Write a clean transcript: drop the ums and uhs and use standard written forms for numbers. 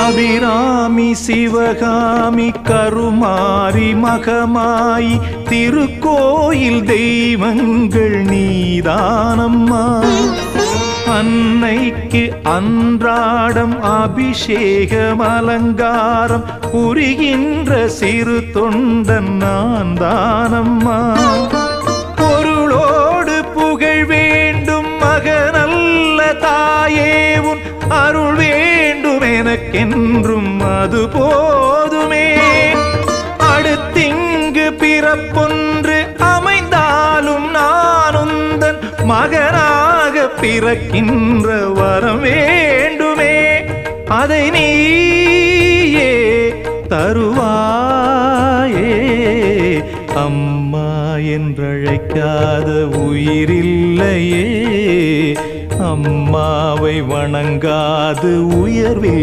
அபிராமி சிவகாமி கருமாரி மகமாயி திருக்கோயில் தெய்வங்கள் நீதானம்மா. அன்னைக்கு அன்றாடம் அபிஷேகம் அலங்காரம் புரிகின்ற சிறு தொண்டன் நான் தானம்மா. பொருளோடு புகழ் வேண்டும் மகனல்ல தாயே உன் அருள் வேண்டும் எனக்கென்றும் அது போதுமே. அடுத்திங்கு பிறப்பொன்று அமைந்தாலும் நான் உந்தன் மகனாக பிறக்கின்ற வரம் வேண்டுமே. அதை நீயே தருவாயே. அம்மா என்றழைக்காத உயிரில்லையே, அம்மாவை வணங்காது உயர்வில்